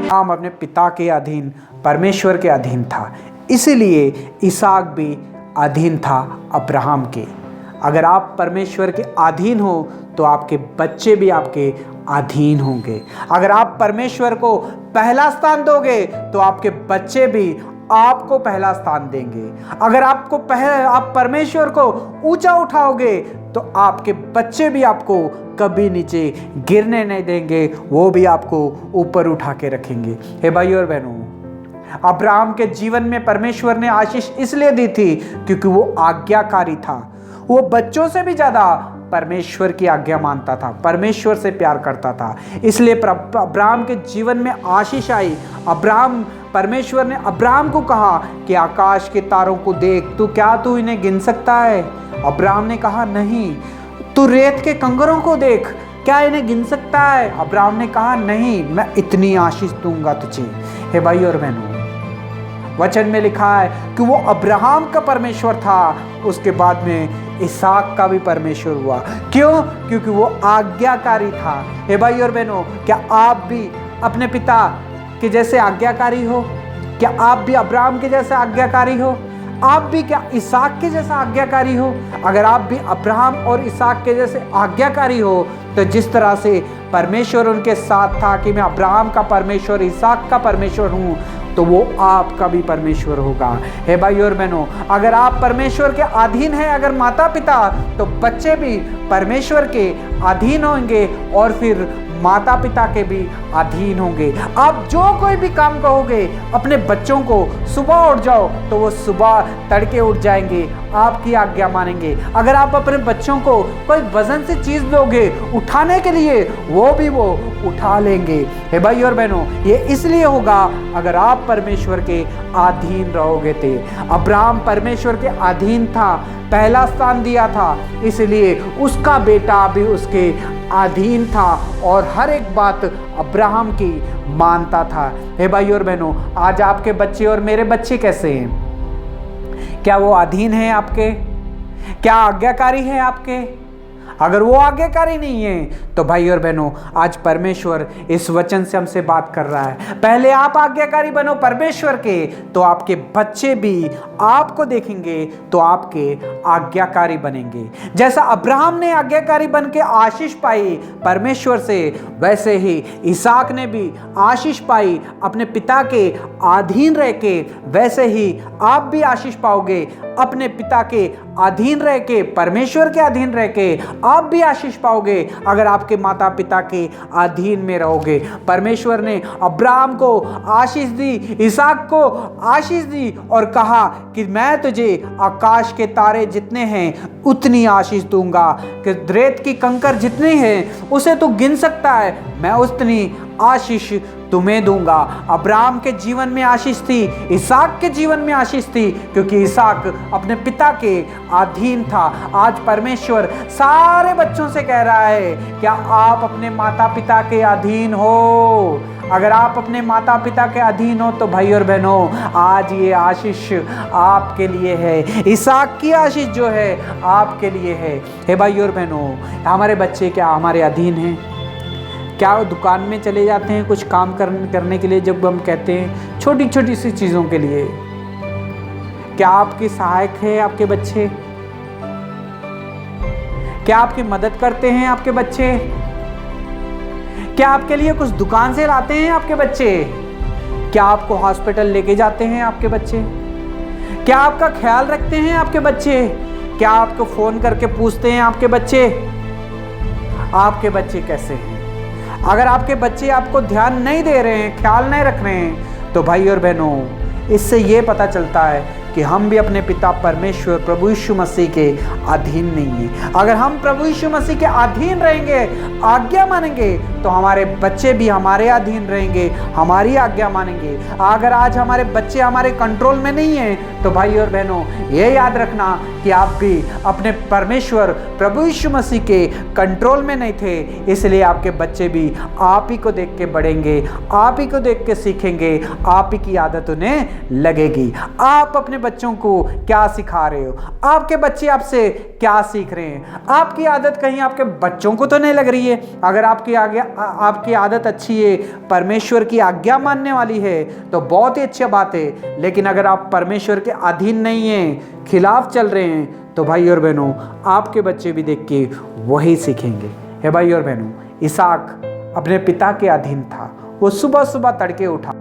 हम अपने पिता के अधीन, परमेश्वर के अधीन था, इसलिए इसहाक भी अधीन था अब्राहम के। अगर आप परमेश्वर के अधीन हो तो आपके बच्चे भी आपके अधीन होंगे। अगर आप परमेश्वर को पहला स्थान दोगे तो आपके बच्चे भी आपको पहला स्थान देंगे। अगर आप परमेश्वर को ऊंचा उठाओगे तो आपके बच्चे भी आपको कभी नीचे गिरने नहीं देंगे, वो भी आपको ऊपर उठा के रखेंगे। हे भाइयों और बहनों, अब्राहम के जीवन में परमेश्वर ने आशीष इसलिए दी थी क्योंकि वो आज्ञाकारी था। वो बच्चों से भी ज्यादा परमेश्वर की आज्ञा मानता था, परमेश्वर से प्यार करता था, इसलिए अब्राहम के जीवन में आशीष आई। परमेश्वर ने अब्राहम को कहा कि आकाश के तारों को देख, तू इन्हें गिन सकता है? अब्राहम ने कहा नहीं। तू रेत के कंकरों को देख, क्या इन्हें गिन सकता है? अब्राहम ने कहा नहीं, मैं इतनी आशीष दूंगा तुझे। हे भाई और बहनों, वचन में लिखा है कि वो अब्राहम का परमेश्वर था, उसके बाद में इसहाक का भी परमेश्वर हुआ। क्यों? क्योंकि वो आज्ञाकारी था। हे भाई और बहनों, क्या आप भी अपने पिता के जैसे आज्ञाकारी हो? क्या आप भी अब्राहम के जैसे आज्ञाकारी हो? आप भी क्या इसहाक के जैसा आज्ञाकारी हो? अगर आप भी अब्राहम और इसहाक के जैसे आज्ञाकारी हो तो जिस तरह से परमेश्वर उनके साथ था कि मैं अब्राहम का परमेश्वर, इसहाक का परमेश्वर हूं, तो वो आपका भी परमेश्वर होगा। हे भाई और बहनों, अगर आप परमेश्वर के अधीन हैं, अगर माता पिता, तो बच्चे भी परमेश्वर के अधीन होंगे और फिर माता पिता के भी अधीन होंगे। आप जो कोई भी काम कहोगे अपने बच्चों को, सुबह उठ जाओ, तो वो सुबह तड़के उठ जाएंगे, आपकी आज्ञा मानेंगे। अगर आप अपने बच्चों को कोई वजन से चीज दोगे उठाने के लिए, वो भी वो उठा लेंगे। हे भाई और बहनों, ये इसलिए होगा अगर आप परमेश्वर के अधीन रहोगे थे। अब्राहम परमेश्वर के अधीन था, पहला स्थान दिया था, इसलिए उसका बेटा भी उसके अधीन था और हर एक बात अब्राहम की मानता था। हे भाई और बहनों, आज आपके बच्चे और मेरे बच्चे कैसे हैं? क्या वो अधीन हैं आपके? क्या आज्ञाकारी है आपके? अगर वो आज्ञाकारी नहीं है तो भाई और बहनों, आज परमेश्वर इस वचन से हमसे बात कर रहा है, पहले आप आज्ञाकारी बनो परमेश्वर के, तो आपके बच्चे भी आपको देखेंगे तो आपके आज्ञाकारी बनेंगे। जैसा अब्राहम ने आज्ञाकारी बन के आशीष पाई परमेश्वर से, वैसे ही इसहाक ने भी आशीष पाई अपने पिता के अधीन रह के, वैसे ही आप भी आशीष पाओगे अपने पिता के अधीन रह के, परमेश्वर के अधीन रह के आप भी आशीष पाओगे अगर आपके माता पिता के अधीन में रहोगे। परमेश्वर ने अब्राहम को आशीष दी, इसहाक को आशीष दी और कहा कि मैं तुझे आकाश के तारे जितने हैं उतनी आशीष दूंगा, कि रेत की कंकर जितने हैं उसे तू गिन सकता है, मैं उतनी आशीष तुम्हें दूंगा। अब्राहम के जीवन में आशीष थी, इसहाक के जीवन में आशीष थी, क्योंकि इसहाक अपने पिता के अधीन था। आज परमेश्वर सारे बच्चों से कह रहा है, क्या आप अपने माता पिता के अधीन हो? अगर आप अपने माता पिता के अधीन हो तो भाई और बहनों, आज ये आशीष आपके लिए है। इसहाक की आशीष जो है आपके लिए है। हे भाई और बहनों, हमारे बच्चे क्या हमारे अधीन हैं? क्या वो दुकान में चले जाते हैं कुछ काम करने के लिए? जब हम कहते हैं छोटी छोटी सी चीज़ों के लिए, क्या आपके सहायक है आपके बच्चे? क्या आपकी मदद करते हैं आपके बच्चे? क्या आपके लिए कुछ दुकान से लाते हैं आपके बच्चे? क्या आपको हॉस्पिटल लेके जाते हैं आपके बच्चे? क्या आपका ख्याल रखते हैं आपके बच्चे? क्या आपको फोन करके पूछते हैं आपके बच्चे? आपके बच्चे कैसे हैं? अगर आपके बच्चे आपको ध्यान नहीं दे रहे हैं, ख्याल नहीं रख रहे हैं, तो भाई और बहनों, इससे ये पता चलता है कि हम भी अपने पिता परमेश्वर प्रभु यीशु मसीह के अधीन नहीं है। अगर हम प्रभु यीशु मसीह के अधीन रहेंगे, आज्ञा मानेंगे, तो हमारे बच्चे भी हमारे अधीन रहेंगे, हमारी आज्ञा मानेंगे। अगर आज हमारे बच्चे हमारे कंट्रोल में नहीं है तो भाई और बहनों, ये याद रखना कि कि आप भी अपने परमेश्वर प्रभु यीशु मसीह के कंट्रोल में नहीं थे, इसलिए आपके बच्चे भी आप ही को देख के बढ़ेंगे, आप ही को देख के सीखेंगे, आप ही की आदत उन्हें लगेगी। आप अपने बच्चों को क्या सिखा रहे हो? आपके बच्चे आपसे क्या सीख रहे हैं? आपकी आदत कहीं आपके बच्चों को तो नहीं लग रही है? अगर आपकी आदत अच्छी है, परमेश्वर की आज्ञा मानने वाली है, तो बहुत ही अच्छी बात है। लेकिन अगर आप परमेश्वर के अधीन नहीं हैं, खिलाफ चल रहे हैं, तो भाई और बहनों, आपके बच्चे भी देख के वही सीखेंगे। हे भाई और बहनों, इसहाक अपने पिता के अधीन था। वो सुबह सुबह तड़के उठा,